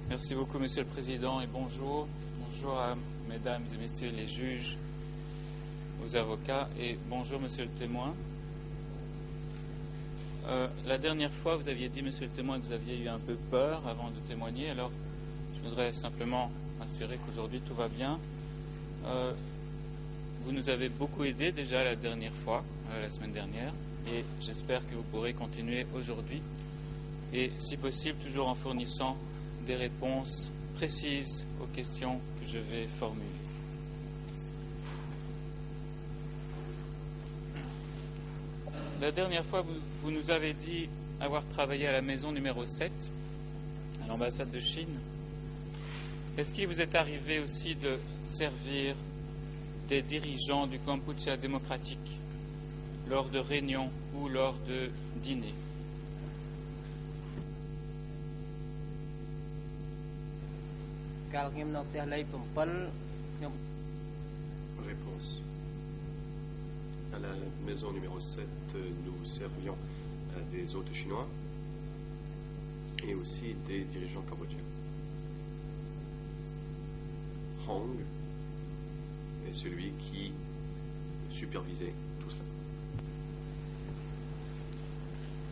Merci beaucoup, Monsieur le Président, et bonjour. Bonjour à Mesdames et Messieurs les juges, aux avocats, et bonjour, Monsieur le témoin. La dernière fois, vous aviez dit, Monsieur le témoin, que vous aviez eu un peu peur avant de témoigner. Alors, je voudrais simplement m'assurer qu'aujourd'hui tout va bien. Vous nous avez beaucoup aidé déjà la dernière fois, la semaine dernière, et j'espère que vous pourrez continuer aujourd'hui, et si possible, toujours en fournissant des réponses précises aux questions que je vais formuler. La dernière fois, vous nous avez dit avoir travaillé à la maison numéro 7, à l'ambassade de Chine. Est-ce qu'il vous est arrivé aussi de servir des dirigeants du Kampuchea démocratique lors de réunions ou lors de dîners? Réponse. À la maison numéro 7, nous servions des hôtes chinois et aussi des dirigeants cambodgiens. Hong est celui qui supervisait tout cela.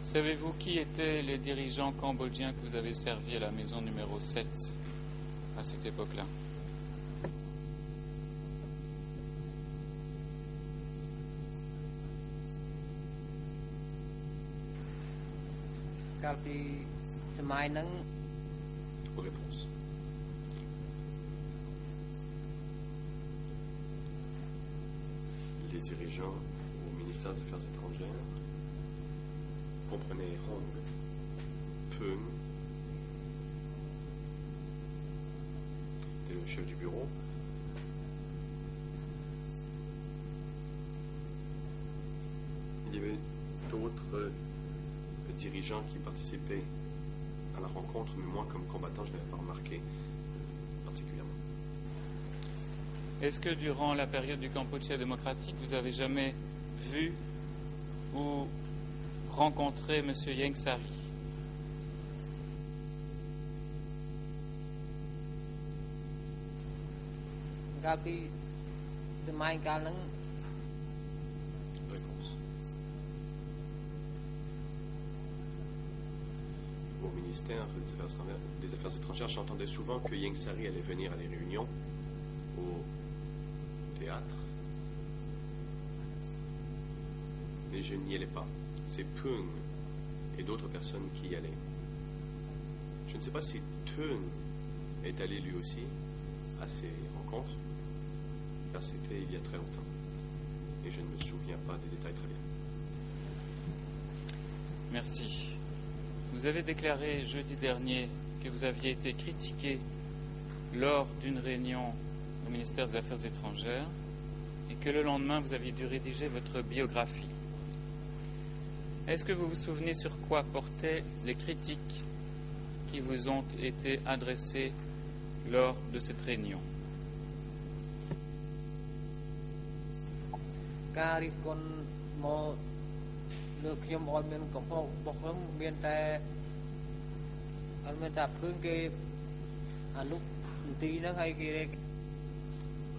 Savez-vous qui étaient les dirigeants cambodgiens que vous avez servis à la maison numéro 7 à cette époque-là? Réponse. Les dirigeants au ministère des Affaires étrangères comprenaient Hong, Peung, était le chef du bureau, il y avait d'autres dirigeants qui participaient à la rencontre, mais moi, comme combattant, je n'avais pas remarqué particulièrement. Est-ce que durant la période du Kampuchea démocratique, vous avez jamais vu ou rencontré M. Ieng Sary? Réponse. Au ministère des Affaires étrangères, j'entendais souvent que Ieng Sary allait venir à des réunions au théâtre. Mais je n'y allais pas. C'est Peung et d'autres personnes qui y allaient. Je ne sais pas si Peung est allé lui aussi à ces rencontres, car c'était il y a très longtemps. Et je ne me souviens pas des détails très bien. Merci. Vous avez déclaré jeudi dernier que vous aviez été critiqué lors d'une réunion au ministère des Affaires étrangères et que le lendemain vous aviez dû rédiger votre biographie. Est-ce que vous vous souvenez sur quoi portaient les critiques qui vous ont été adressées lors de cette réunion?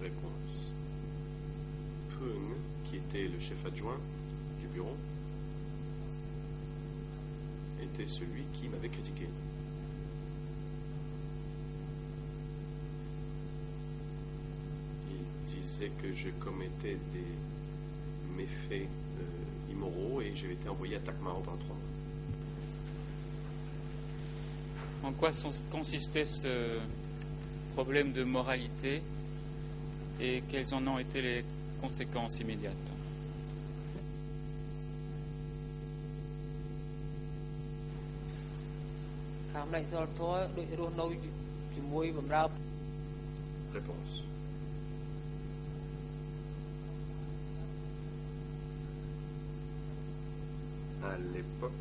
Réponse. Peung, qui était le chef adjoint du bureau, était celui qui m'avait critiqué. Il disait que je commettais des méfaits immoraux et j'ai été envoyé à Takmao pendant 3 mois. En quoi consistait ce problème de moralité et quelles en ont été les conséquences immédiates? Réponse. À l'époque,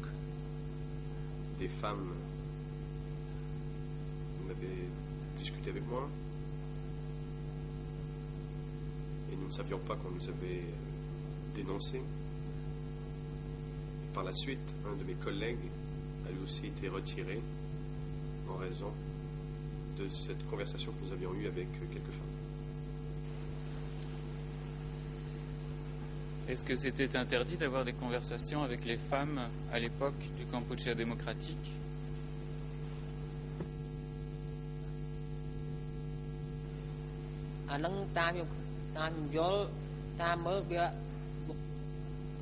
des femmes m'avaient discuté avec moi et nous ne savions pas qu'on nous avait dénoncés. Par la suite, un de mes collègues a lui aussi été retiré en raison de cette conversation que nous avions eue avec quelques femmes. Est-ce que c'était interdit d'avoir des conversations avec les femmes à l'époque du Kampuchea démocratique?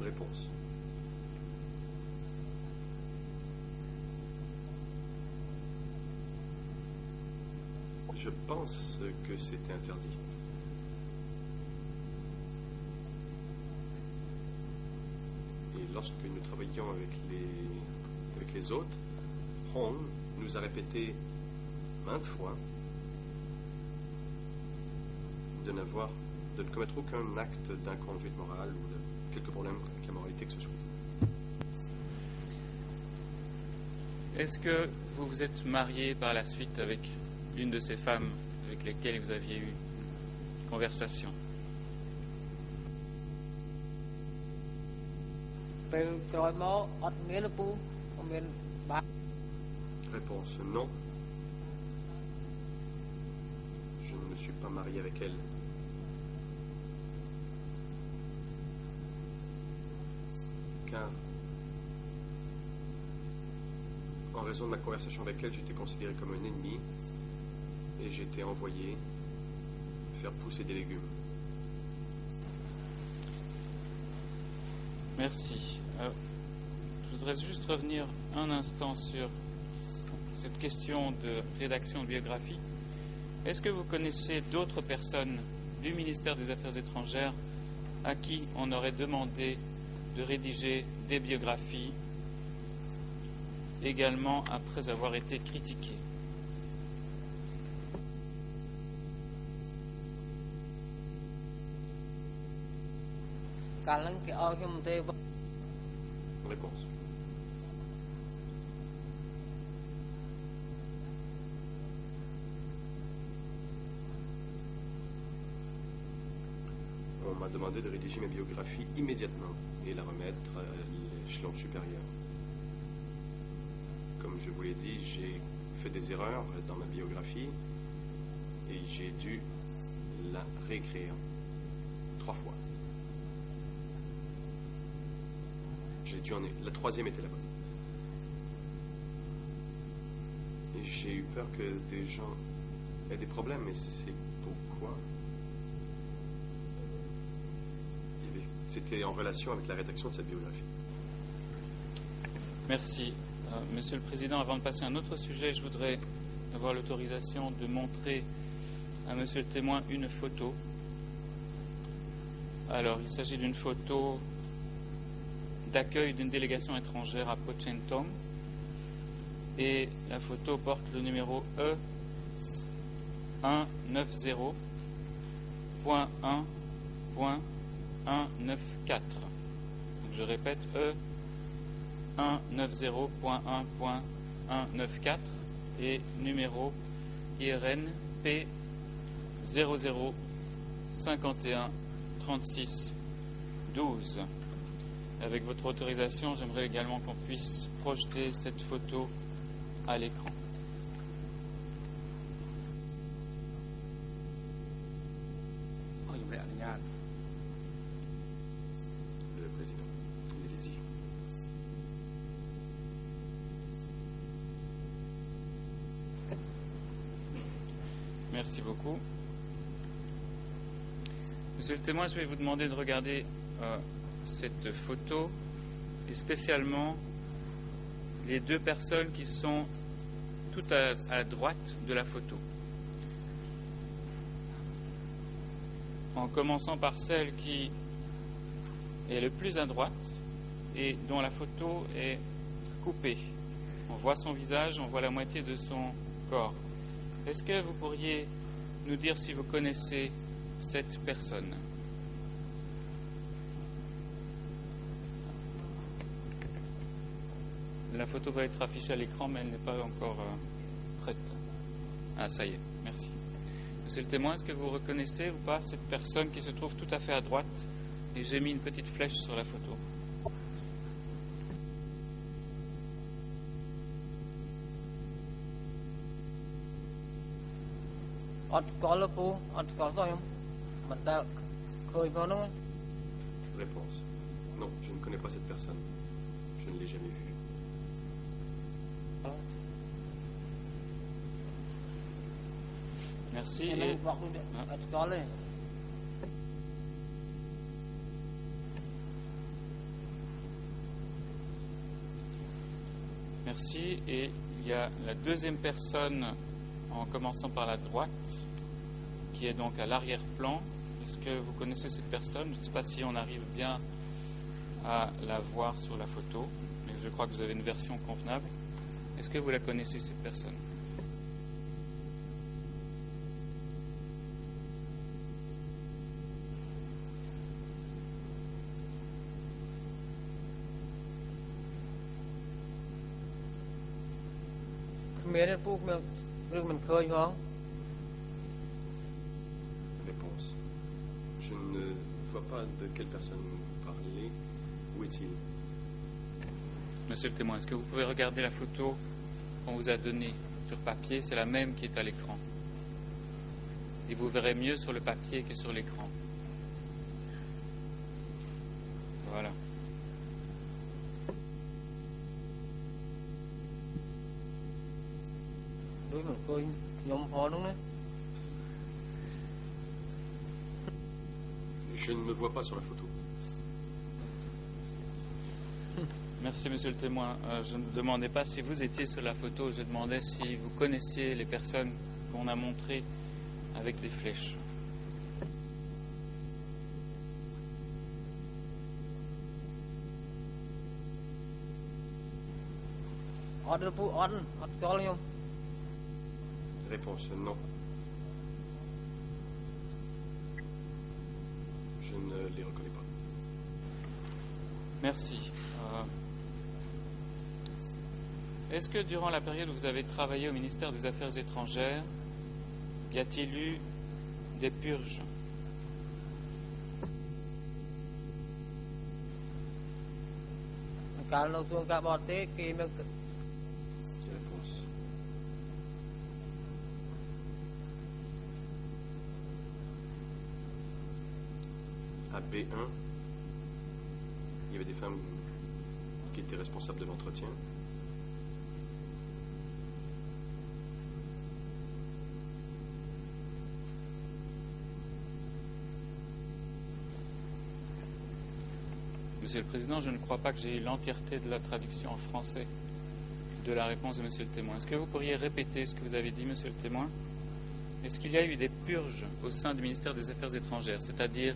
Réponse. Je pense que c'était interdit. Et lorsque nous travaillions avec les autres, Hong nous a répété maintes fois de ne commettre aucun acte d'inconduite morale ou de quelque problème avec la moralité que ce soit. Est-ce que vous vous êtes marié par la suite avec l'une de ces femmes avec lesquelles vous aviez eu une conversation? Réponse non. Je ne me suis pas marié avec elle. Car, en raison de ma conversation avec elle, j'étais considéré comme un ennemi et j'ai été envoyé faire pousser des légumes. Merci. Je voudrais juste revenir un instant sur cette question de rédaction de biographie. Est-ce que vous connaissez d'autres personnes du ministère des Affaires étrangères à qui on aurait demandé de rédiger des biographies également après avoir été critiquées? Réponse. On m'a demandé de rédiger ma biographie immédiatement et la remettre à l'échelon supérieur. Comme je vous l'ai dit, j'ai fait des erreurs dans ma biographie et j'ai dû la réécrire 3 fois. La 3e était la bonne. Et j'ai eu peur que des gens aient des problèmes, et c'est pourquoi c'était en relation avec la rédaction de cette biographie. Merci. Monsieur le Président, avant de passer à un autre sujet, je voudrais avoir l'autorisation de montrer à Monsieur le témoin une photo. Alors, il s'agit d'une photo d'accueil d'une délégation étrangère à Pochentong et la photo porte le numéro E190.1.194. Donc je répète, E190.1.194 et numéro IRN P00513612. Avec votre autorisation, j'aimerais également qu'on puisse projeter cette photo à l'écran. Le Président, allez-y. Merci beaucoup. Monsieur le témoin, je vais vous demander de regarder cette photo et spécialement les 2 personnes qui sont tout à droite de la photo. En commençant par celle qui est le plus à droite et dont la photo est coupée. On voit son visage, on voit la moitié de son corps. Est-ce que vous pourriez nous dire si vous connaissez cette personne? La photo va être affichée à l'écran, mais elle n'est pas encore prête. Ah, ça y est, merci. Monsieur le témoin, est-ce que vous reconnaissez ou pas cette personne qui se trouve tout à fait à droite? Et j'ai mis une petite flèche sur la photo. អត់ស្គាល់លោកពូអត់ស្គាល់គាត់ខ្ញុំមិនដែលឃើញផងហ្នឹង Réponse. Non, je ne connais pas cette personne. Je ne l'ai jamais vue. Merci. ហ្នឹង Et បកអត់ស្គាល់ទេ merci. Et il y a la deuxième personne, en commençant par la droite, qui est donc à l'arrière-plan. Est-ce que vous connaissez cette personne? Je ne sais pas si on arrive bien à la voir sur la photo, mais je crois que vous avez une version convenable. Est-ce que vous la connaissez, cette personne? Réponse. Je ne vois pas de quelle personne vous parlez. Où est-il? Monsieur le témoin, est-ce que vous pouvez regarder la photo qu'on vous a donnée sur papier? C'est la même qui est à l'écran. Et vous verrez mieux sur le papier que sur l'écran. Voilà. Je ne me vois pas sur la photo. Merci, monsieur le témoin. Je ne demandais pas si vous étiez sur la photo, je demandais si vous connaissiez les personnes qu'on a montrées avec des flèches. Réponse non. Je ne les reconnais pas. Merci. Est-ce que durant la période où vous avez travaillé au ministère des Affaires étrangères, y a-t-il eu des purges? Réponse. À B1, il y avait des femmes qui étaient responsables de l'entretien. Monsieur le Président, je ne crois pas que j'ai eu l'entièreté de la traduction en français de la réponse de Monsieur le témoin. Est-ce que vous pourriez répéter ce que vous avez dit, Monsieur le témoin? Est-ce qu'il y a eu des purges au sein du ministère des Affaires étrangères, c'est-à-dire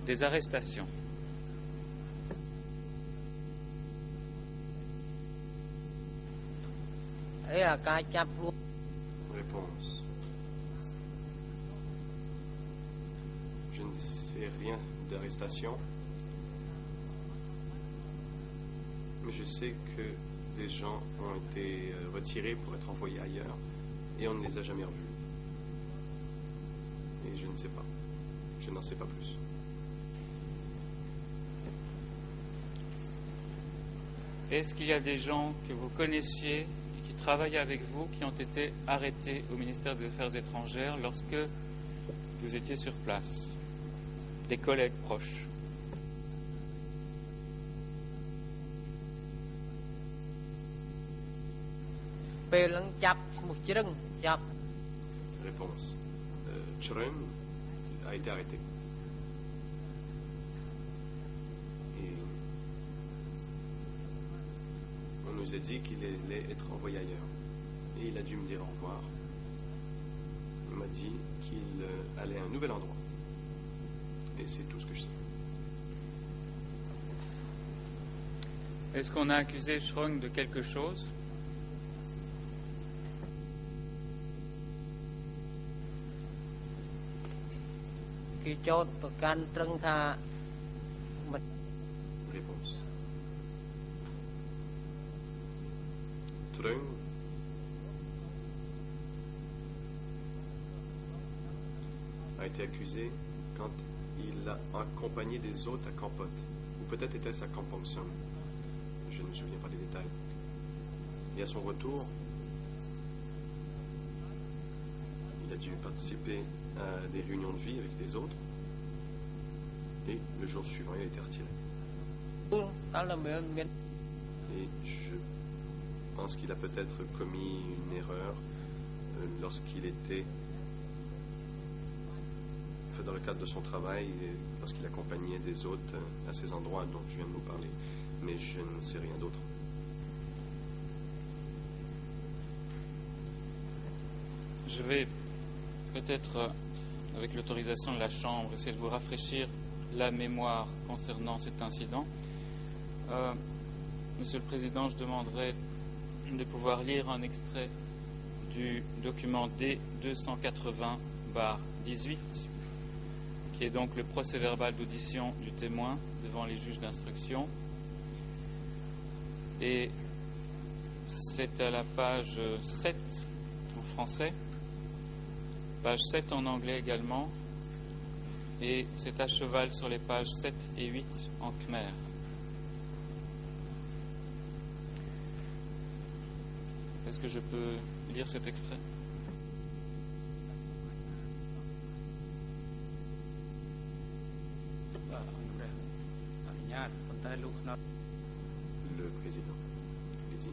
des arrestations? Réponse. Je ne sais rien d'arrestation, mais je sais que des gens ont été retirés pour être envoyés ailleurs et on ne les a jamais revus. Et je ne sais pas. Je n'en sais pas plus. Est-ce qu'il y a des gens que vous connaissiez et qui travaillaient avec vous qui ont été arrêtés au ministère des Affaires étrangères lorsque vous étiez sur place? Des collègues proches? Réponse. Chreun a été arrêté. Et on nous a dit qu'il allait être envoyé ailleurs. Et il a dû me dire au revoir. Il m'a dit qu'il allait à un nouvel endroit. Et c'est tout ce que je sais. Est-ce qu'on a accusé Chreun de quelque chose? Réponse. Chreun a été accusé quand il a accompagné des hôtes à Kampot. Ou peut-être était-ce à Kampong Som. Je ne me souviens pas des détails. Et à son retour, Il a dû participer à des réunions de vie avec les autres. Et le jour suivant, il a été retiré. Et je pense qu'il a peut-être commis une erreur lorsqu'il était dans le cadre de son travail, lorsqu'il accompagnait des hôtes à ces endroits dont je viens de vous parler. Mais je ne sais rien d'autre. Je vais peut-être, avec l'autorisation de la Chambre, essayer de vous rafraîchir la mémoire concernant cet incident. Monsieur le Président, je demanderai de pouvoir lire un extrait du document D280/18, qui est donc le procès-verbal d'audition du témoin devant les juges d'instruction. Et c'est à la page 7 en français, page 7 en anglais également, et c'est à cheval sur les pages 7 et 8 en khmer. Est-ce que je peux lire cet extrait? Le président. Allez-y.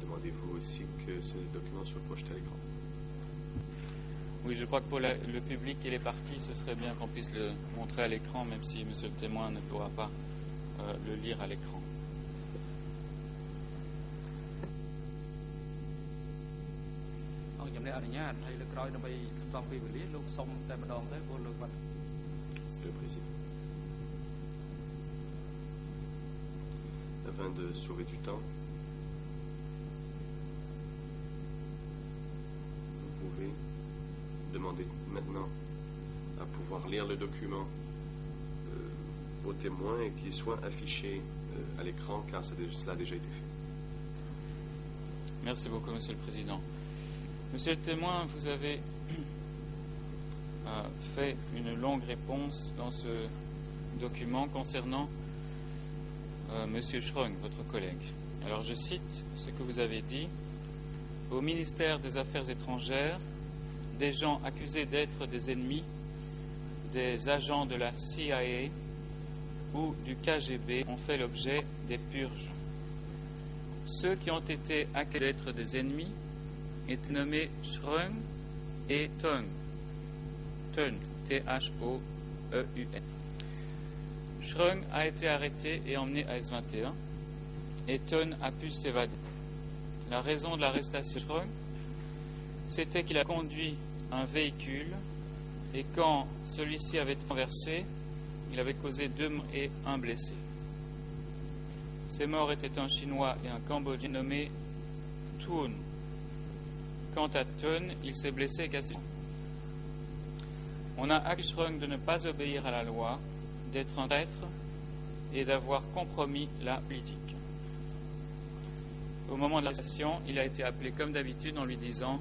Demandez-vous aussi que ces documents soient projetés à l'écran. Oui, je crois que pour le public et les parties, ce serait bien qu'on puisse le montrer à l'écran, même si monsieur le témoin ne pourra pas le lire à l'écran. Le président. Afin de sauver du temps, vous pouvez demander maintenant à pouvoir lire le document aux témoins et qu'il soit affiché à l'écran, car cela a déjà été fait. Merci beaucoup, Monsieur le Président. Monsieur le témoin, vous avez fait une longue réponse dans ce document concernant Monsieur Schröng, votre collègue. Alors je cite ce que vous avez dit. Au ministère des Affaires étrangères, des gens accusés d'être des ennemis, des agents de la CIA ou du KGB ont fait l'objet des purges. Ceux qui ont été accusés d'être des ennemis étaient nommés Schröng et Thön. Thön, T-H-O-E-U-N. Schröng a été arrêté et emmené à S21 et Thön a pu s'évader. La raison de l'arrestation de Schröng, c'était qu'il a conduit un véhicule et quand celui-ci avait renversé, il avait causé 2 morts et 1 blessé. Ces morts étaient un Chinois et un Cambodgien nommé Thun. Quant à Thön, il s'est blessé et cassé. On a accusé Schröng de ne pas obéir à la loi, d'être un traître et d'avoir compromis la politique. Au moment de l'arrestation, il a été appelé comme d'habitude en lui disant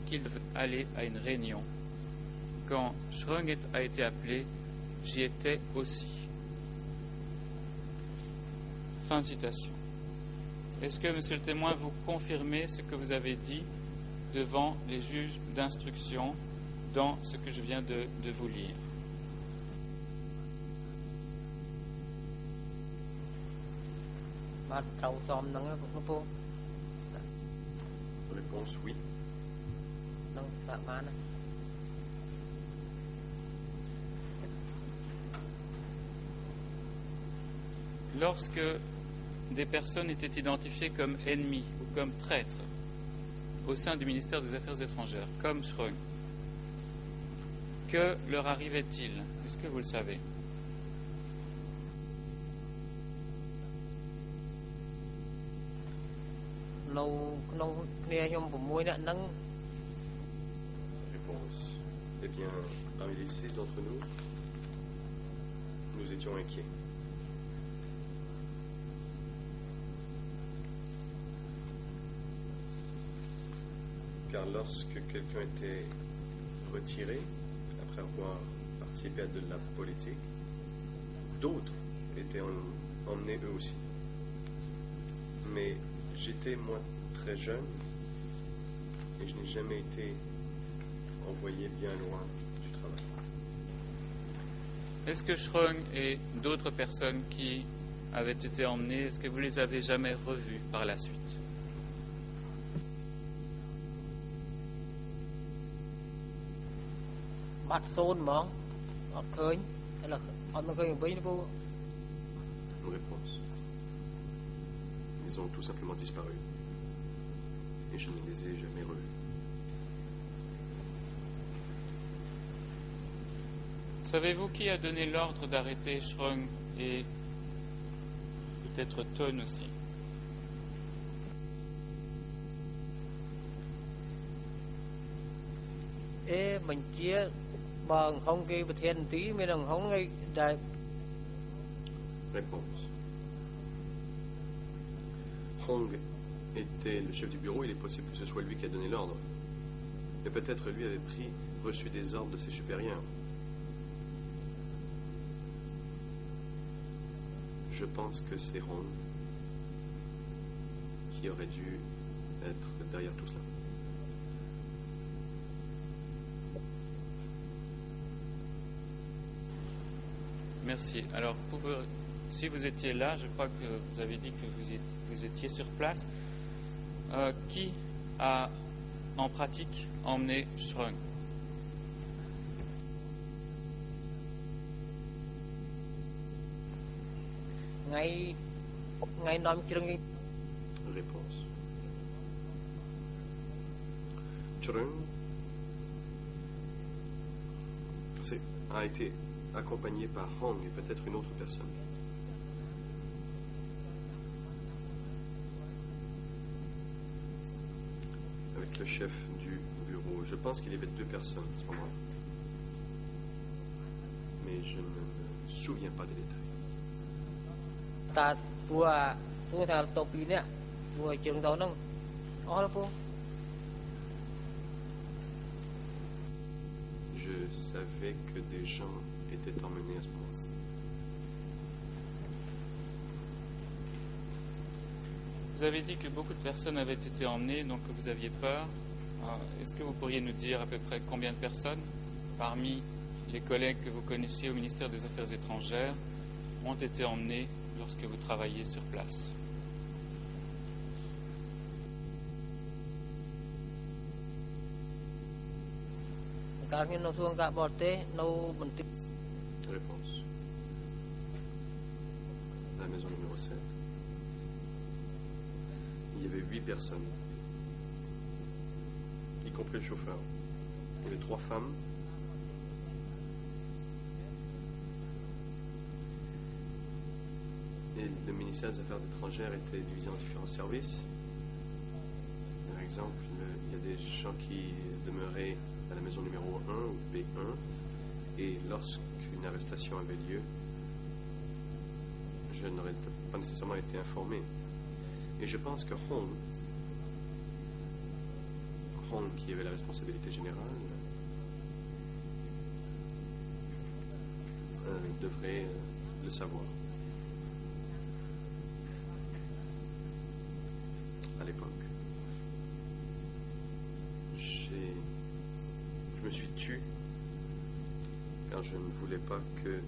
qu'il devait aller à une réunion. Quand Schröng a été appelé, j'y étais aussi. Fin de citation. Est-ce que, monsieur le témoin, vous confirmez ce que vous avez dit devant les juges d'instruction dans ce que je viens de vous lire? Réponse oui. Lorsque des personnes étaient identifiées comme ennemis ou comme traîtres au sein du ministère des Affaires étrangères, comme Schröng, que leur arrivait-il? Est-ce que vous le savez? Réponse. Eh bien, parmi les 6 d'entre nous, nous étions inquiets. Car lorsque quelqu'un était retiré, après avoir participé à de la politique, d'autres étaient emmenés eux aussi. Mais J'étais, moi, très jeune et je n'ai jamais été envoyé bien loin du travail. Est-ce que Schröng et d'autres personnes qui avaient été emmenées, est-ce que vous les avez jamais revues par la suite? Bắt xôn mà ọt khơi hay là ọt mà khơi với nó Une réponse. Ils ont tout simplement disparu. Et je ne les ai jamais revus. Savez-vous qui a donné l'ordre d'arrêter Schröng et peut-être Thun aussi? ê mình chia bằng không cái bật thiên tí mới đừng không ngay đại Réponse. Hong était le chef du bureau, il est possible que ce soit lui qui a donné l'ordre. Mais peut-être lui avait reçu des ordres de ses supérieurs. Je pense que c'est Hong qui aurait dû être derrière tout cela. Merci. Alors, si vous étiez là, je crois que vous avez dit que vous étiez sur place. Qui a, en pratique, emmené Schröng? ngay ngay nói chuyện ngay Réponse. Trung a été accompagné par Hong et peut-être une autre personne. Avec le chef du bureau. Je pense qu'il y avait 2 personnes à ce moment-là. Mais je ne me souviens pas des détails. តាព្រោះព្រោះថាតពីនេះព្រោះជើងទៅហ្នឹងអស់ពូ Je savais que des gens étaient emmenés à ce moment-là. Vous avez dit que beaucoup de personnes avaient été emmenées, donc que vous aviez peur. Est-ce que vous pourriez nous dire à peu près combien de personnes, parmi les collègues que vous connaissiez au ministère des Affaires étrangères, ont été emmenées lorsque vous travailliez sur place? Réponse. La maison numéro 7. Il y avait 8 personnes, y compris le chauffeur. Il y avait 3 femmes. Et le ministère des Affaires étrangères était divisé en différents services. Par exemple, il y a des gens qui demeuraient à la maison numéro 1 ou B1. Et lorsqu'une arrestation avait lieu, je n'aurais pas nécessairement été informé. Et je pense que Hong, qui avait la responsabilité générale, devrait le savoir. À l'époque. Je me suis tu car je ne voulais pas que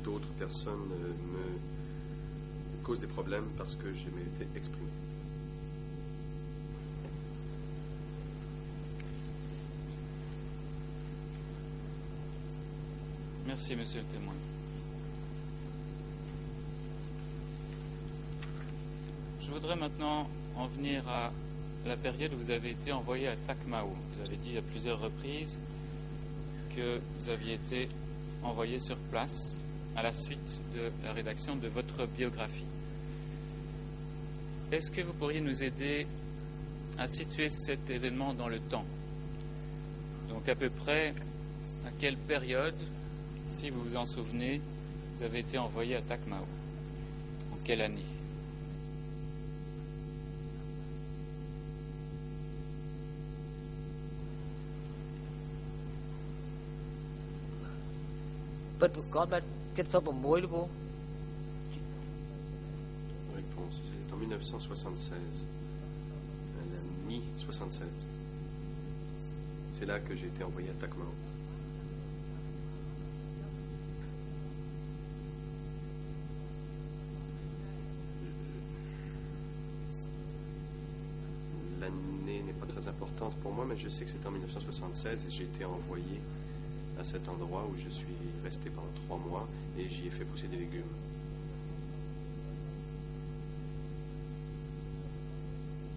d'autres personnes me causent des problèmes parce que je m'étais exprimé. Merci, monsieur le témoin. Je voudrais maintenant en venir à la période où vous avez été envoyé à Takmao. Vous avez dit à plusieurs reprises que vous aviez été envoyé sur place à la suite de la rédaction de votre biographie. Est-ce que vous pourriez nous aider à situer cet événement dans le temps? Donc à peu près à quelle période, si vous vous en souvenez, vous avez été envoyé à Takmao? En quelle année? Bật có là kết thúc ở muối đúng không? Réponse. réponse. C'était en 1976. À la mi-76. C'est là que j'ai été envoyé à Tacmao. L'année n'est pas très importante pour moi, mais je sais que c'était en 1976 et j'ai été envoyé à cet endroit où je suis resté pendant 3 mois et j'y ai fait pousser des légumes.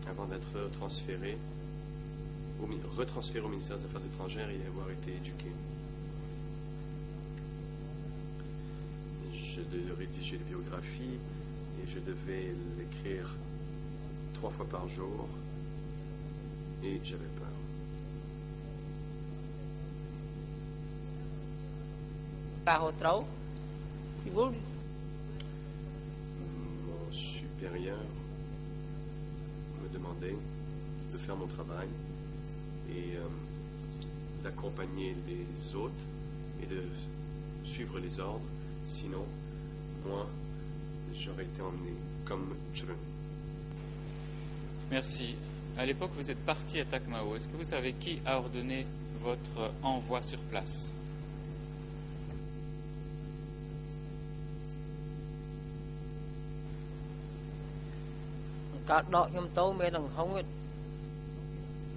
Avant d'être retransféré au ministère des Affaires étrangères et avoir été éduqué. Je devais rédiger les biographies et je devais l'écrire 3 fois par jour et j'avais peur. Mon supérieur me demandait de faire mon travail et d'accompagner les autres et de suivre les ordres. Sinon, moi, j'aurais été emmené comme Chun. Merci. À l'époque, vous êtes parti à Tacmao. Est-ce que vous savez qui a ordonné votre envoi sur place?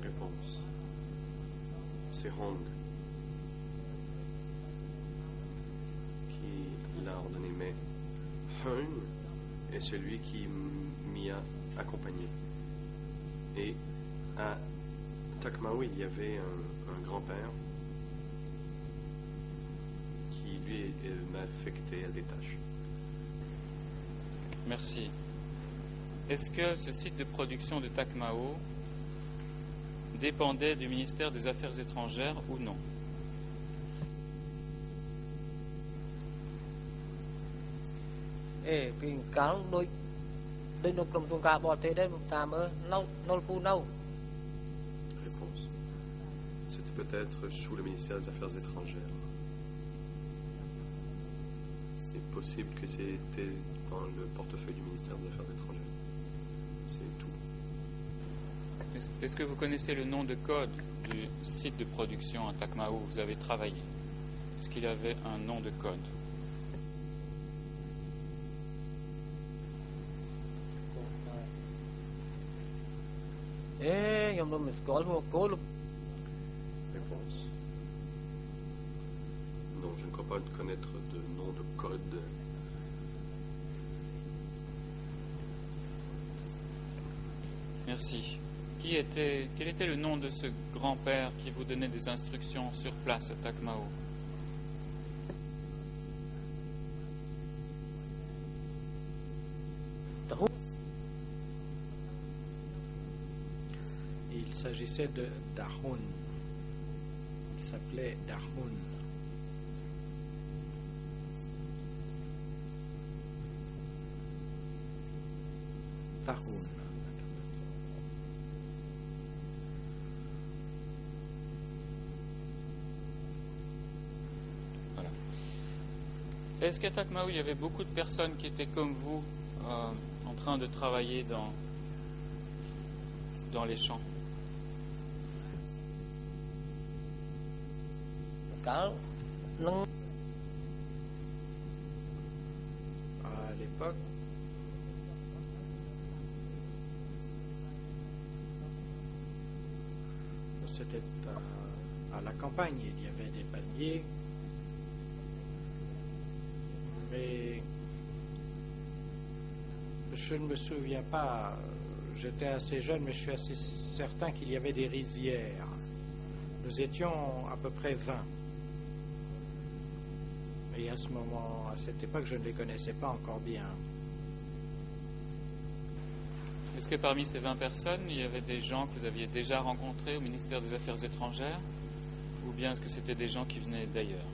Réponse. C'est Hong qui l'a ordonné, mais Hung est celui qui m'y a accompagné. Et à Tacmao, il y avait un grand-père qui, lui, m'affectait à des tâches. Merci. Est-ce que ce site de production de Tacmao dépendait du ministère des Affaires étrangères ou non? Réponse. C'était peut-être sous le ministère des Affaires étrangères. Il est possible que c'était dans le portefeuille du ministère des Affaires étrangères. C'est tout. Est-ce que vous connaissez le nom de code du site de production à Tacmao où vous avez travaillé? Est-ce qu'il avait un nom de code? Réponse. Non, je ne crois pas connaître de nom de code. Merci. Quel était le nom de ce grand-père qui vous donnait des instructions sur place à Tacmao? Il s'agissait de Dahun. Il s'appelait Dahun. Dahun. Voilà. Est-ce qu'à Tacmao, il y avait beaucoup de personnes qui étaient comme vous, en train de travailler dans les champs? À l'époque, c'était à la campagne, il y avait des palmiers, mais je ne me souviens pas, j'étais assez jeune, mais je suis assez certain qu'il y avait des rizières. Nous étions à peu près 20. Et à cette époque, je ne les connaissais pas encore bien. Est-ce que parmi ces 20 personnes, il y avait des gens que vous aviez déjà rencontrés au ministère des Affaires étrangères, ou bien est-ce que c'était des gens qui venaient d'ailleurs?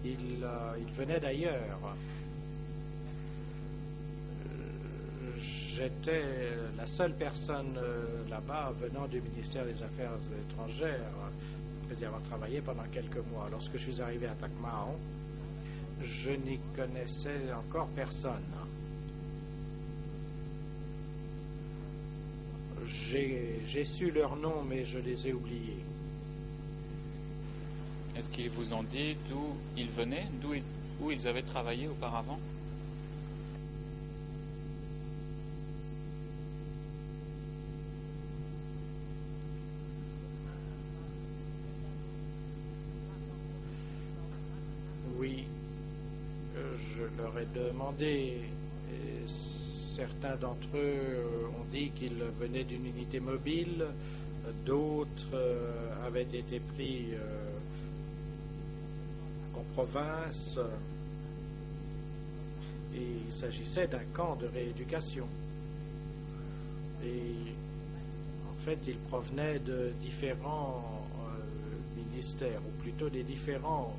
Ils venaient d'ailleurs. J'étais la seule personne là-bas venant du ministère des Affaires étrangères. après y avoir travaillé pendant quelques mois. Lorsque je suis arrivé à Tacmao, je n'y connaissais encore personne. J'ai su leurs noms, mais je les ai oubliés. Est-ce qu'ils vous ont dit d'où ils venaient, où ils avaient travaillé auparavant? Oui, je leur ai demandé. Et certains d'entre eux ont dit qu'ils venaient d'une unité mobile, d'autres avaient été pris en province, et il s'agissait d'un camp de rééducation. Et en fait, ils provenaient de différents ministères, ou plutôt des différents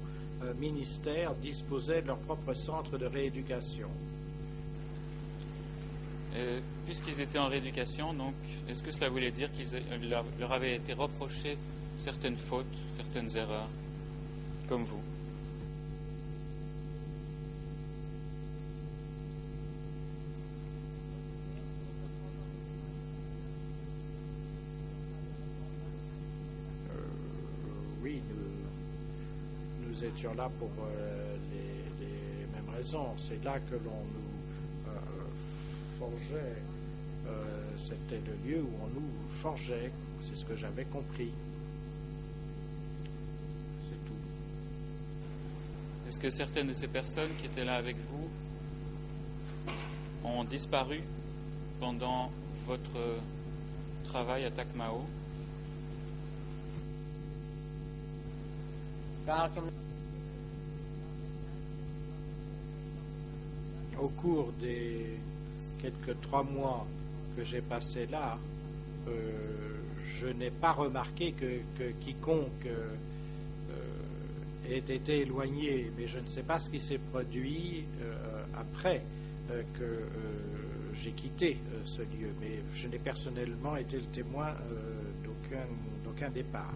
ministères disposaient de leur propre centre de rééducation. Puisqu'ils étaient en rééducation, donc, est-ce que cela voulait dire qu'il leur avait été reproché certaines fautes, certaines erreurs, comme vous? Oui, nous étions là pour les mêmes raisons. C'est là que l'on nous forgeait. C'était le lieu où on nous forgeait. C'est ce que j'avais compris. C'est tout. Est-ce que certaines de ces personnes qui étaient là avec vous ont disparu pendant votre travail à Tacmao? Au cours des quelques 3 mois que j'ai passé là, je n'ai pas remarqué que quiconque ait été éloigné, mais je ne sais pas ce qui s'est produit après que j'ai quitté ce lieu, mais je n'ai personnellement été le témoin d'aucun départ.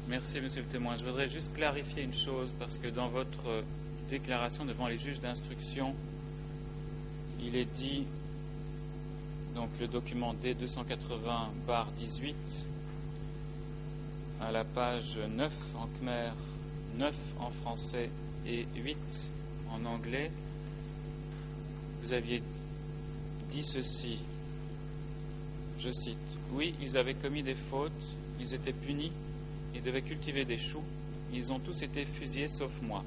Merci, monsieur le témoin. Je voudrais juste clarifier une chose, parce que dans votre déclaration devant les juges d'instruction, il est dit, donc le document D280/18, à la page 9 en khmer, 9 en français et 8 en anglais, vous aviez dit ceci, je cite, « Oui, ils avaient commis des fautes, ils étaient punis, ils devaient cultiver des choux, ils ont tous été fusillés sauf moi. »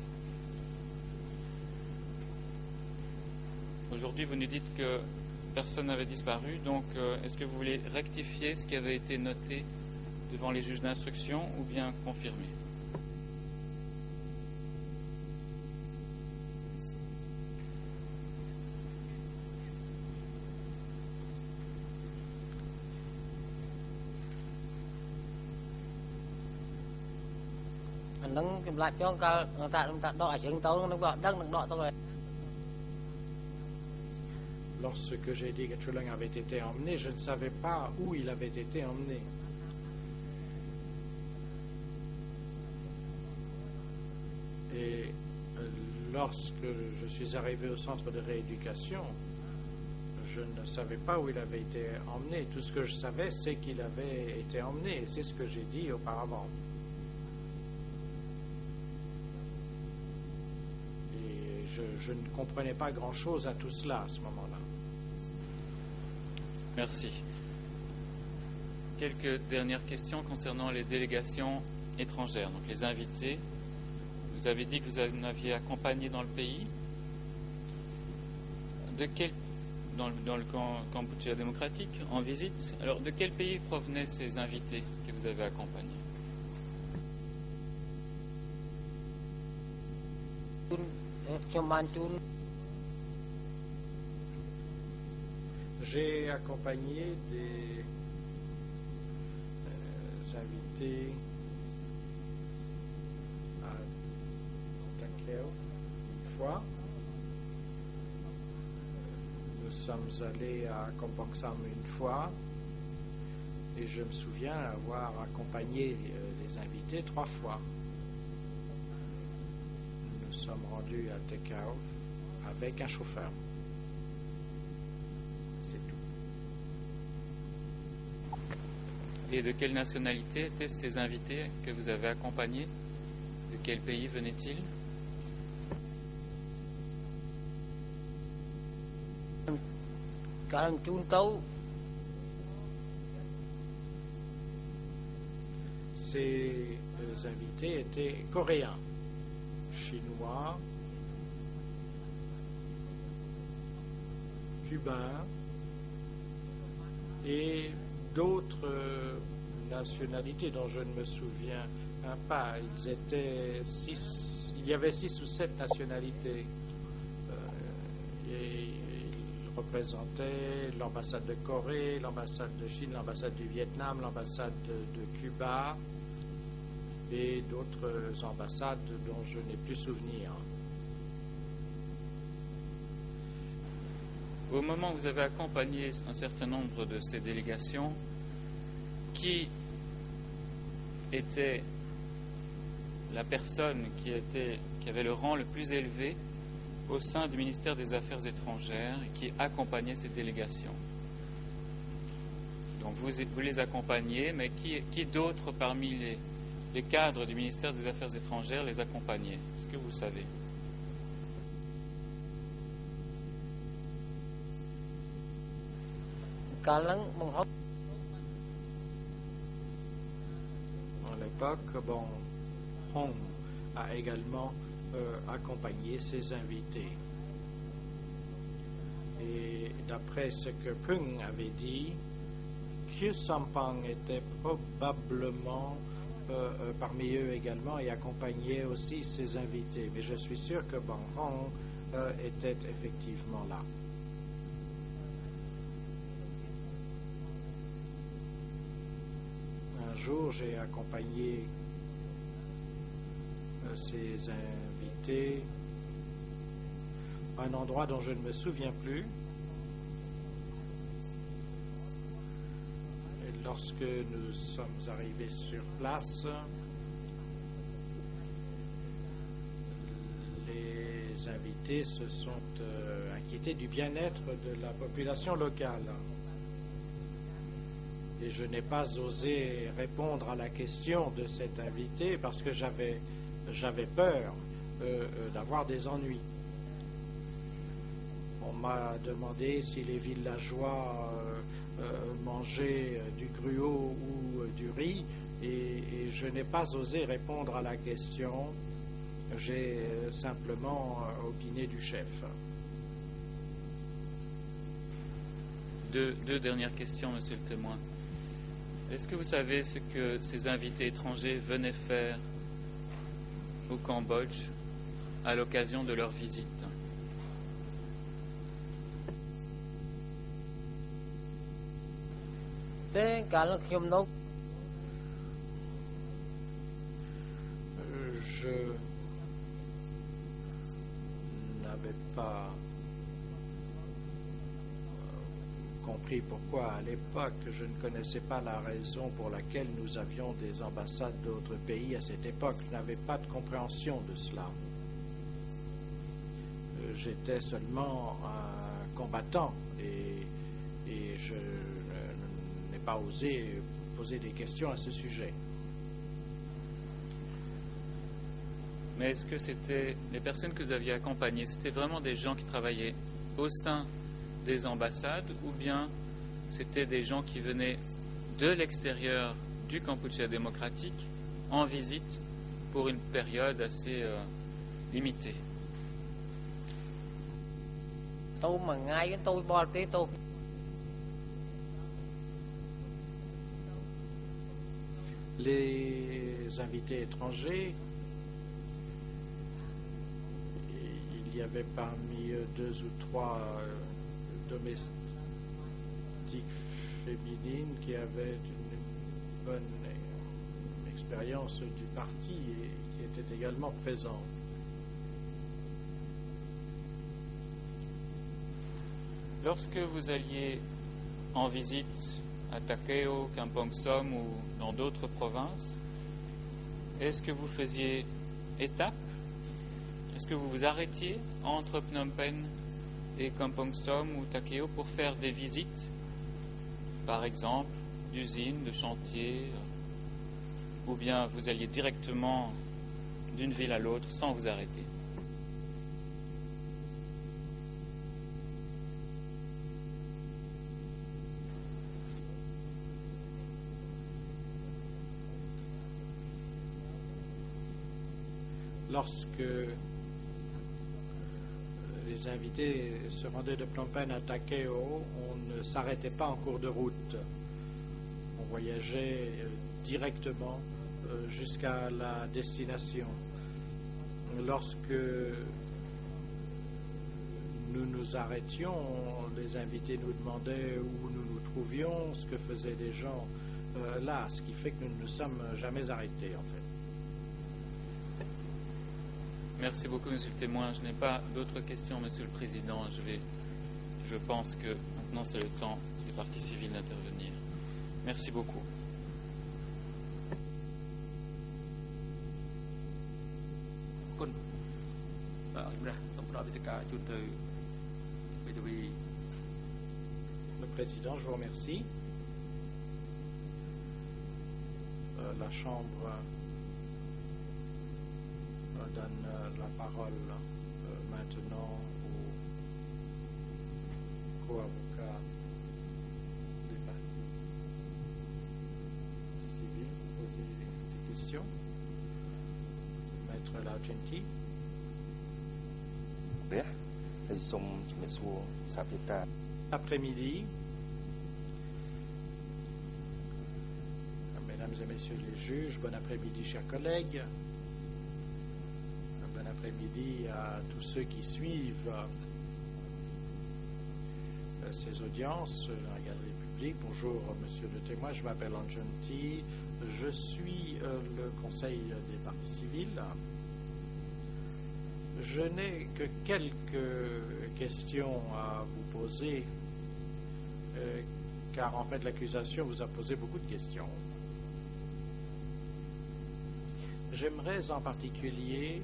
Aujourd'hui, vous nous dites que personne n'avait disparu, donc est-ce que vous voulez rectifier ce qui avait été noté devant les juges d'instruction ou bien confirmer? Lorsque j'ai dit que Chulung avait été emmené, je ne savais pas où il avait été emmené. Et lorsque je suis arrivé au centre de rééducation, je ne savais pas où il avait été emmené. Tout ce que je savais, c'est qu'il avait été emmené, et c'est ce que j'ai dit auparavant. Et je ne comprenais pas grand-chose à tout cela à ce moment-là. Merci. Quelques dernières questions concernant les délégations étrangères, donc les invités. Vous avez dit que vous en aviez accompagné dans le pays. Dans le Kampuchea démocratique, en visite. Alors, de quel pays provenaient ces invités que vous avez accompagnés? J'ai accompagné des invités à Tacmao une fois. Nous sommes allés à Kampong Sam une fois. Et je me souviens avoir accompagné les invités 3 fois. Nous sommes rendus à Tekao avec un chauffeur. C'est tout. Et de quelle nationalité étaient ces invités que vous avez accompagnés? De quel pays venaient-ils? Kalau chun tấu Ces invités étaient coréens, chinois, cubains et d'autres nationalités dont je ne me souviens pas. Il y avait 6 ou 7 nationalités. Et ils représentaient l'ambassade de Corée, l'ambassade de Chine, l'ambassade du Vietnam, l'ambassade de Cuba et d'autres ambassades dont je n'ai plus souvenir. Au moment où vous avez accompagné un certain nombre de ces délégations, qui était la personne qui avait le rang le plus élevé au sein du ministère des Affaires étrangères et qui accompagnait ces délégations? Donc vous les accompagnez, mais qui d'autre parmi les cadres du ministère des Affaires étrangères les accompagnait? Est-ce que vous savez? Kalang menghop À l'époque, Bon Hong a également accompagné ses invités. Et d'après ce que Pung avait dit, Khieu Sampang était probablement parmi eux également et accompagnait aussi ses invités. Mais je suis sûr que Bon Hong était effectivement là. Un jour, j'ai accompagné ces invités à un endroit dont je ne me souviens plus. Et lorsque nous sommes arrivés sur place, les invités se sont inquiétés du bien-être de la population locale. Et je n'ai pas osé répondre à la question de cet invité parce que j'avais peur d'avoir des ennuis. On m'a demandé si les villageois mangeaient du gruau ou du riz et je n'ai pas osé répondre à la question. J'ai simplement opiné du chef. Deux dernières questions, monsieur le témoin. Est-ce que vous savez ce que ces invités étrangers venaient faire au Cambodge à l'occasion de leur visite? Je n'avais pas compris pourquoi à l'époque je ne connaissais pas la raison pour laquelle nous avions des ambassades d'autres pays à cette époque. Je n'avais pas de compréhension de cela. J'étais seulement un combattant et je n'ai pas osé poser des questions à ce sujet. Mais est-ce que c'était les personnes que vous aviez accompagnées, c'était vraiment des gens qui travaillaient au sein des ambassades ou bien c'était des gens qui venaient de l'extérieur du Kampuchea démocratique en visite pour une période assez limitée? Les invités étrangers, il y avait parmi eux 2 ou 3 domestiques féminines qui avaient une bonne expérience du parti et qui étaient également présentes. Lorsque vous alliez en visite à Takeo, Kampong Som ou dans d'autres provinces, est-ce que vous faisiez étape? Est-ce que vous vous arrêtiez entre Phnom Penh et Kampong Som ou Takeo pour faire des visites, par exemple, d'usines, de chantiers, ou bien vous alliez directement d'une ville à l'autre sans vous arrêter? Lorsque les invités se rendaient de Phnom Penh à Takeo, on ne s'arrêtait pas en cours de route. On voyageait directement jusqu'à la destination. Lorsque nous nous arrêtions, les invités nous demandaient où nous nous trouvions, ce que faisaient les gens là, ce qui fait que nous ne nous sommes jamais arrêtés en fait. Merci beaucoup, Monsieur le témoin. Je n'ai pas d'autres questions, Monsieur le Président. Je pense que maintenant c'est le temps des parties civiles d'intervenir. Merci beaucoup. Le Président, je vous remercie. La Chambre donne la parole maintenant au co-avocat des parties civiles pour poser des questions. Maître Laurenti. Après-midi, mesdames et messieurs les juges, bon après-midi chers collègues. Bon après-midi à tous ceux qui suivent ces audiences dans la galerie publique. Bonjour, monsieur le témoin, je m'appelle Laurenti, je suis le conseil des parties civiles. Je n'ai que quelques questions à vous poser, car en fait l'accusation vous a posé beaucoup de questions. J'aimerais en particulier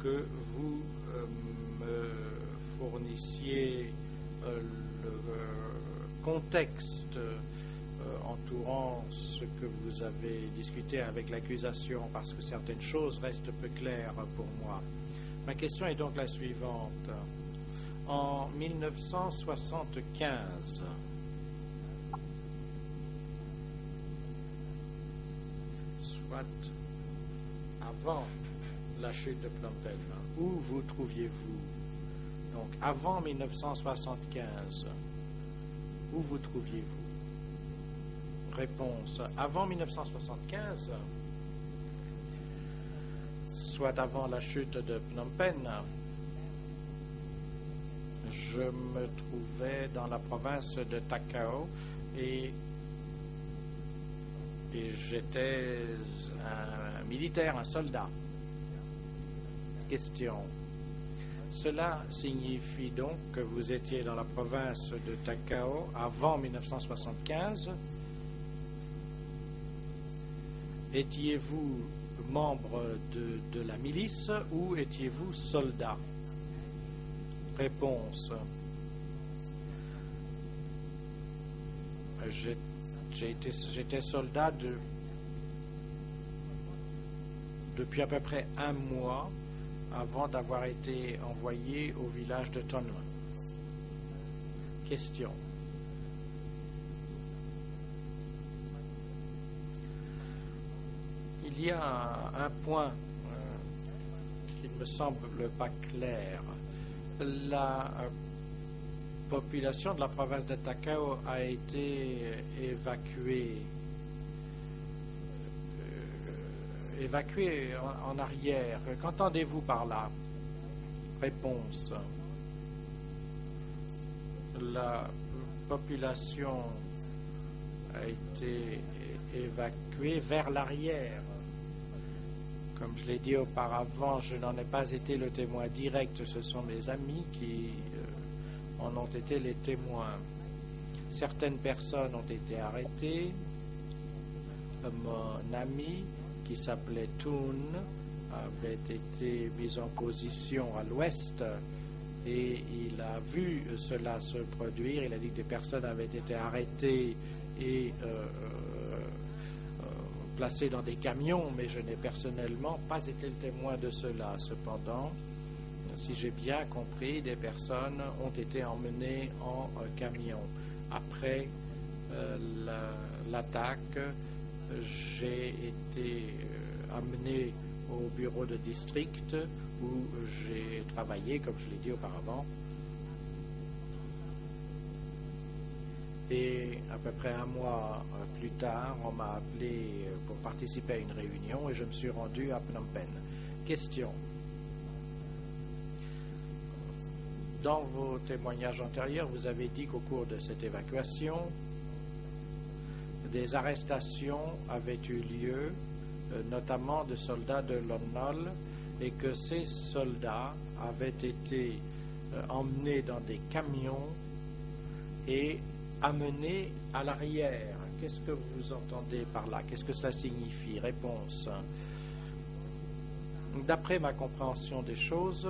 que vous me fournissiez le contexte entourant ce que vous avez discuté avec l'accusation, parce que certaines choses restent peu claires pour moi. Ma question est donc la suivante. En 1975, soit avant la chute de Phnom Penh, où vous trouviez-vous? Donc, avant 1975, où vous trouviez-vous? Réponse. Avant 1975, soit avant la chute de Phnom Penh, je me trouvais dans la province de Takeo et j'étais un militaire, un soldat. Question. Cela signifie donc que vous étiez dans la province de Takeo avant 1975. Étiez-vous membre de la milice ou étiez-vous soldat? Réponse. J'étais soldat depuis à peu près un mois avant d'avoir été envoyé au village de Ton Luan. Question. Il y a un point qui ne me semble pas clair. La population de la province de Takeo a été évacuée en arrière. Qu'entendez-vous par là? Réponse. La population a été évacuée vers l'arrière. Comme je l'ai dit auparavant, je n'en ai pas été le témoin direct, ce sont mes amis qui en ont été les témoins. Certaines personnes ont été arrêtées. Mon ami, qui s'appelait Toon, avait été mis en position à l'ouest et il a vu cela se produire. Il a dit que des personnes avaient été arrêtées et placées dans des camions, mais je n'ai personnellement pas été le témoin de cela. Cependant, si j'ai bien compris, des personnes ont été emmenées en camion. Après l'attaque, j'ai été amené au bureau de district où j'ai travaillé, comme je l'ai dit auparavant. Et à peu près un mois plus tard, on m'a appelé pour participer à une réunion et je me suis rendu à Phnom Penh. Question. Dans vos témoignages antérieurs, vous avez dit qu'au cours de cette évacuation, des arrestations avaient eu lieu, notamment de soldats de Lon Nol, et que ces soldats avaient été emmenés dans des camions et amenés à l'arrière. Qu'est-ce que vous entendez par là? Qu'est-ce que cela signifie? Réponse. D'après ma compréhension des choses,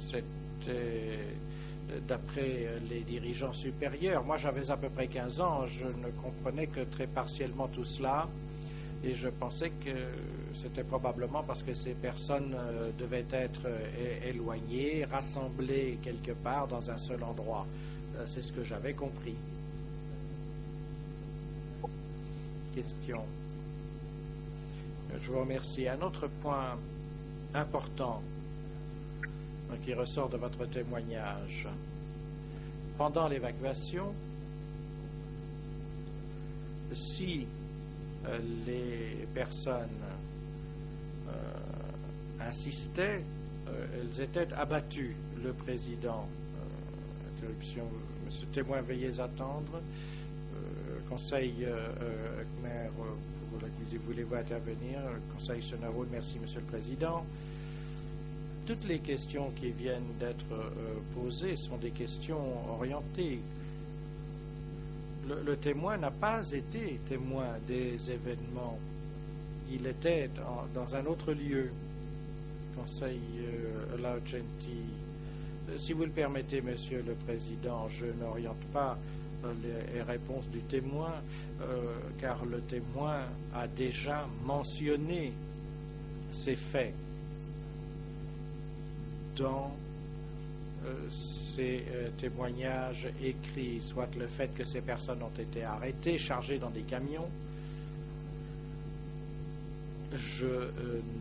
c'était d'après les dirigeants supérieurs. Moi, j'avais à peu près 15 ans, je ne comprenais que très partiellement tout cela et je pensais que c'était probablement parce que ces personnes devaient être éloignées, rassemblées quelque part dans un seul endroit. C'est ce que j'avais compris. Question. Je vous remercie. Un autre point important qui ressort de votre témoignage. Pendant l'évacuation, si les personnes insistaient, elles étaient abattues. Le président, interruption, monsieur témoin, veuillez attendre. Conseil Khmer, voulez-vous intervenir? Conseil Sonaroun, merci monsieur le président. Toutes les questions qui viennent d'être posées sont des questions orientées. Le témoin n'a pas été témoin des événements. Il était dans un autre lieu. Conseil Laurenti. Si vous le permettez, monsieur le président, je n'oriente pas les réponses du témoin, car le témoin a déjà mentionné ces faits dans ces témoignages écrits, soit le fait que ces personnes ont été arrêtées, chargées dans des camions. Je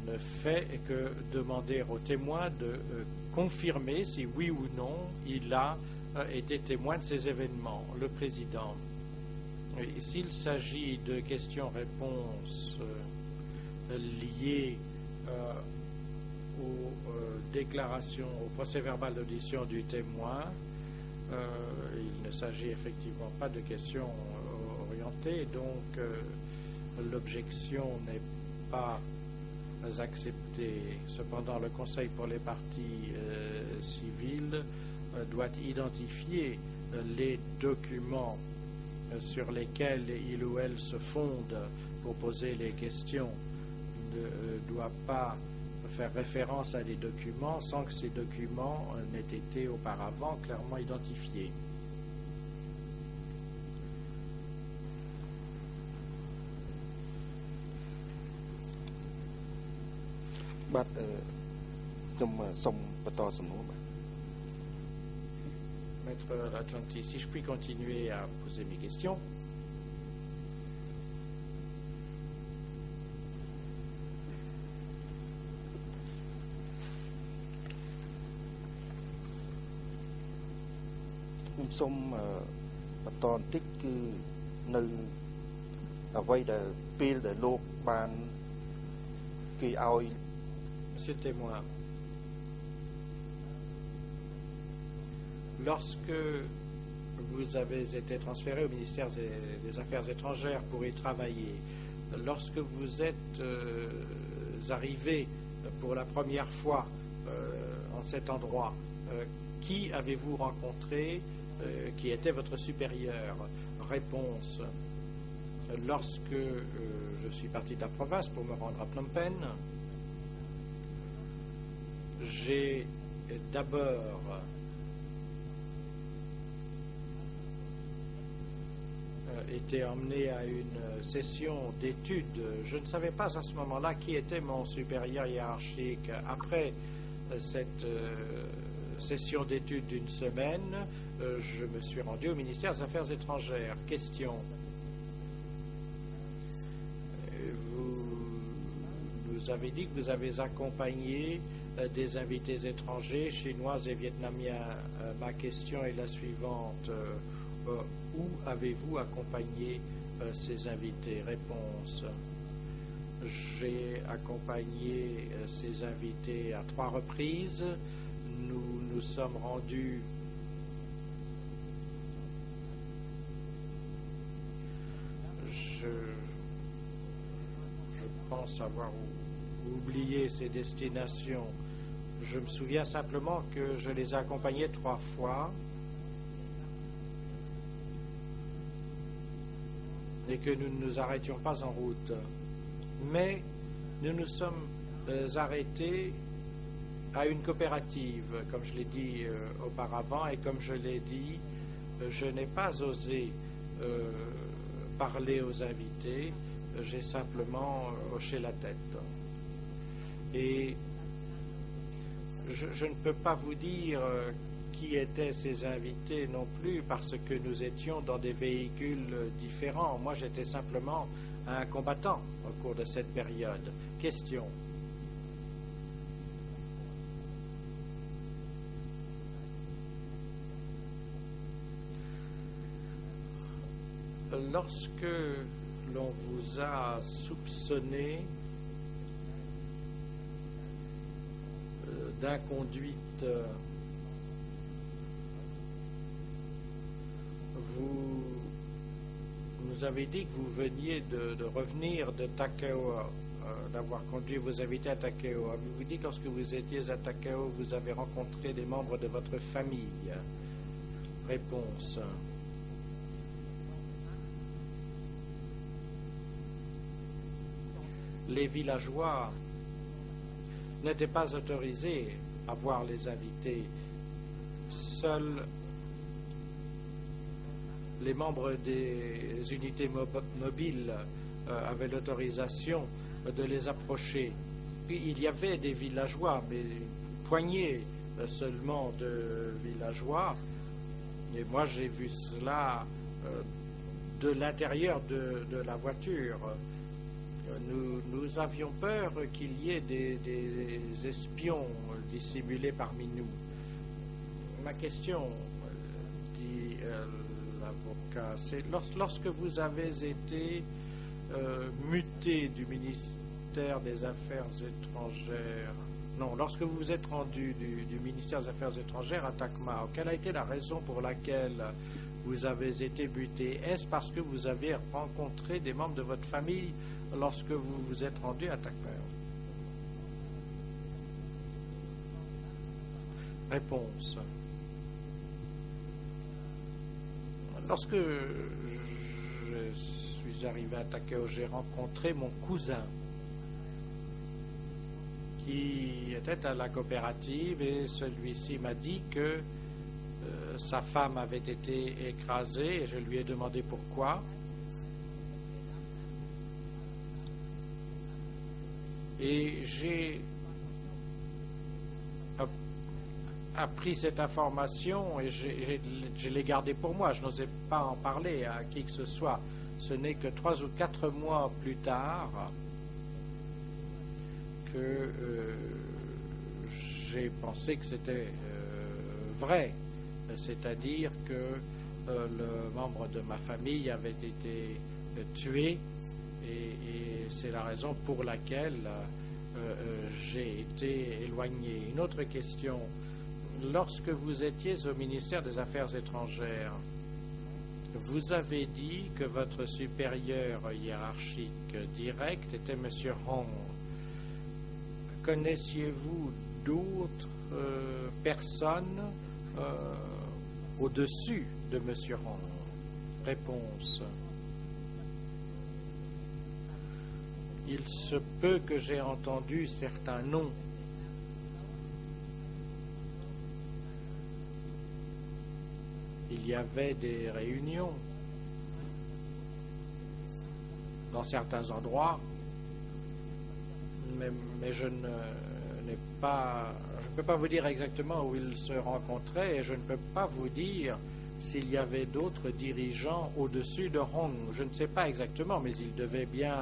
ne fais que demander au témoin de confirmer si oui ou non il a été témoin de ces événements. Le président. S'il s'agit de questions-réponses liées aux déclarations, au procès-verbal d'audition du témoin, il ne s'agit effectivement pas de questions orientées, donc l'objection n'est pas acceptée. Cependant, le Conseil pour les parties civiles doit identifier les documents sur lesquels il ou elle se fonde pour poser les questions. Ne doit pas faire référence à des documents sans que ces documents n'aient été auparavant clairement identifiés. Maître Laurenti, si je puis continuer à poser mes questions. Monsieur le témoin, lorsque vous avez été transféré au ministère des Affaires étrangères pour y travailler, lorsque vous êtes arrivé pour la première fois en cet endroit, qui avez-vous rencontré qui était votre supérieur? Réponse. Lorsque je suis parti de la province pour me rendre à Phnom Penh, j'ai d'abord été emmené à une session d'études. Je ne savais pas à ce moment-là qui était mon supérieur hiérarchique. Après cette session d'études d'une semaine, je me suis rendu au ministère des Affaires étrangères. Question. Vous nous avez dit que vous avez accompagné des invités étrangers, chinois et vietnamiens. Ma question est la suivante. Où avez-vous accompagné ces invités? Réponse. J'ai accompagné ces invités à 3 reprises. Nous nous sommes rendus je pense avoir oublié ces destinations. Je me souviens simplement que je les ai accompagnés 3 fois et que nous ne nous arrêtions pas en route. Mais nous nous sommes arrêtés à une coopérative, comme je l'ai dit auparavant, et comme je l'ai dit, je n'ai pas osé parler aux invités, j'ai simplement hoché la tête. Et je ne peux pas vous dire qui étaient ces invités non plus, parce que nous étions dans des véhicules différents. Moi, j'étais simplement un combattant au cours de cette période. Question. Lorsque l'on vous a soupçonné d'inconduite, vous nous avez dit que vous veniez de revenir de Takeo, d'avoir conduit vos invités à Takeo. Avez-vous dit que lorsque vous étiez à Takeo, vous avez rencontré des membres de votre famille? Réponse. Les villageois n'étaient pas autorisés à voir les invités. Seuls les membres des unités mobiles avaient l'autorisation de les approcher. Puis, il y avait des villageois, mais une poignée seulement de villageois. Et moi, j'ai vu cela de l'intérieur de la voiture. Nous avions peur qu'il y ait des espions dissimulés parmi nous. Ma question, dit l'avocat, c'est lorsque vous avez été muté du ministère des Affaires étrangères, non, lorsque vous vous êtes rendu du ministère des Affaires étrangères à Takmao, quelle a été la raison pour laquelle vous avez été muté? Est-ce parce que vous avez rencontré des membres de votre famille lorsque vous vous êtes rendu à Takmao? Réponse. Lorsque je suis arrivé à Takeo, j'ai rencontré mon cousin qui était à la coopérative et celui-ci m'a dit que sa femme avait été écrasée et je lui ai demandé pourquoi. Et j'ai appris cette information et je l'ai gardée pour moi. Je n'osais pas en parler à qui que ce soit. Ce n'est que 3 ou 4 mois plus tard que j'ai pensé que c'était vrai. C'est-à-dire que le membre de ma famille avait été tué et c'est la raison pour laquelle j'ai été éloigné. Une autre question. Lorsque vous étiez au ministère des Affaires étrangères, Vous avez dit que votre supérieur hiérarchique direct était M. Hong. Connaissiez-vous d'autres personnes au-dessus de M. Hong? Réponse. Il se peut que j'ai entendu certains noms. Il y avait des réunions dans certains endroits, mais je ne peux pas vous dire exactement où ils se rencontraient et je ne peux pas vous dire s'il y avait d'autres dirigeants au-dessus de Hong. Je ne sais pas exactement, mais il devait bien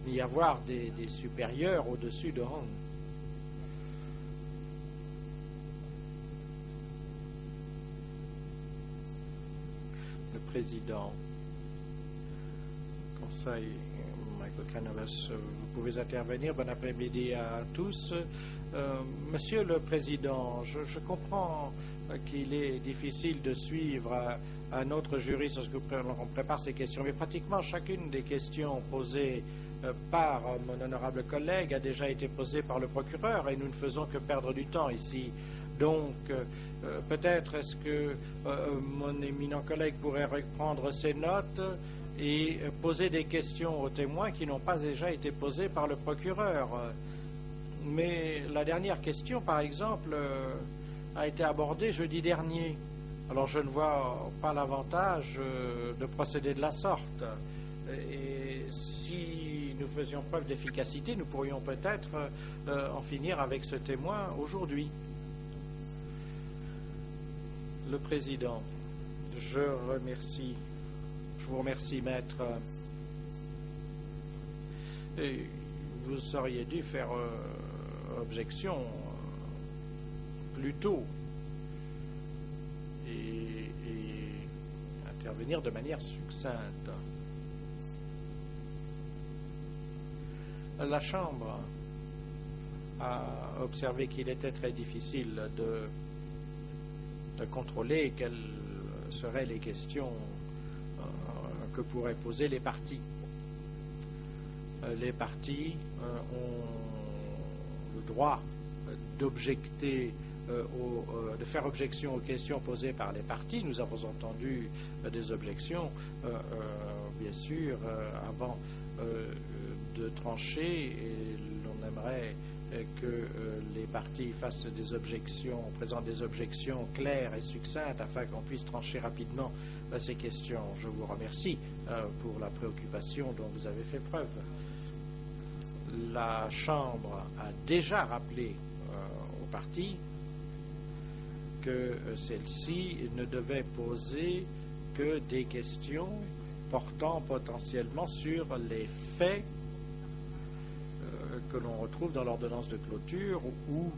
y avoir des supérieurs au-dessus de Hong. Le président, Conseil, Michael Canovas, vous pouvez intervenir. Bon après-midi à tous. Monsieur le Président, je comprends qu'il est difficile de suivre un autre juriste lorsque on prépare ces questions, mais pratiquement chacune des questions posées par mon honorable collègue a déjà été posée par le procureur et nous ne faisons que perdre du temps ici. Donc, peut-être est-ce que mon éminent collègue pourrait reprendre ses notes et poser des questions aux témoins qui n'ont pas déjà été posées par le procureur. Mais la dernière question, par exemple, a été abordée jeudi dernier. Alors, je ne vois pas l'avantage de procéder de la sorte. Et si nous faisions preuve d'efficacité, nous pourrions peut-être en finir avec ce témoin aujourd'hui. Le Président, je vous remercie, Maître. Et vous auriez dû faire objection plus tôt et intervenir de manière succincte. La Chambre a observé qu'il était très difficile de contrôler quelles seraient les questions que pourraient poser les parties. Les parties ont le droit d'objecter, de faire objection aux questions posées par les parties. Nous avons entendu des objections, bien sûr, avant de trancher, et l'on aimerait que les parties fassent des objections, présentent des objections claires et succinctes afin qu'on puisse trancher rapidement ces questions. Je vous remercie pour la préoccupation dont vous avez fait preuve. La Chambre a déjà rappelé aux parties que celles-ci ne devaient poser que des questions portant potentiellement sur les faits que l'on retrouve dans l'ordonnance de clôture ou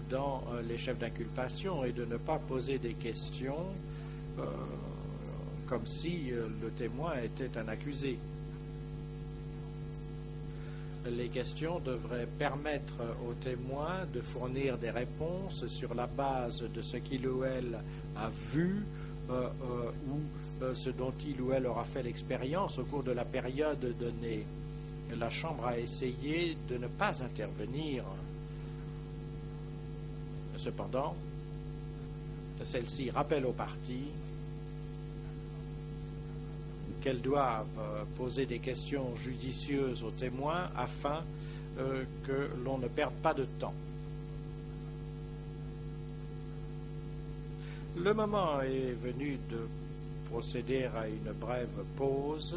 dans les chefs d'inculpation, et de ne pas poser des questions comme si le témoin était un accusé. Les questions devraient permettre au témoin de fournir des réponses sur la base de ce qu'il ou elle a vu ou ce dont il ou elle aura fait l'expérience au cours de la période donnée. La Chambre a essayé de ne pas intervenir. Cependant, celle-ci rappelle aux parties qu'elles doivent poser des questions judicieuses aux témoins afin que l'on ne perde pas de temps. Le moment est venu de procéder à une brève pause.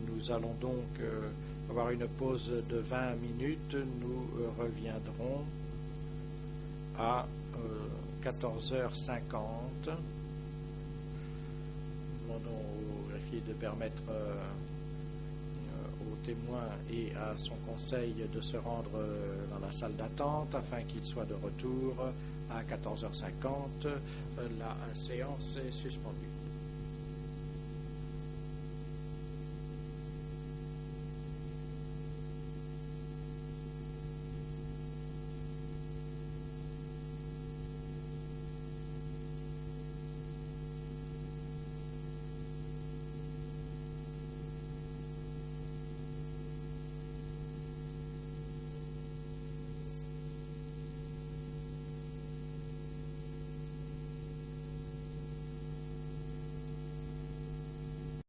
Nous allons donc avoir une pause de 20 minutes. Nous reviendrons à 14h50. Demandons au greffier de permettre au témoin et à son conseil de se rendre dans la salle d'attente afin qu'il soit de retour à 14h50. La séance est suspendue.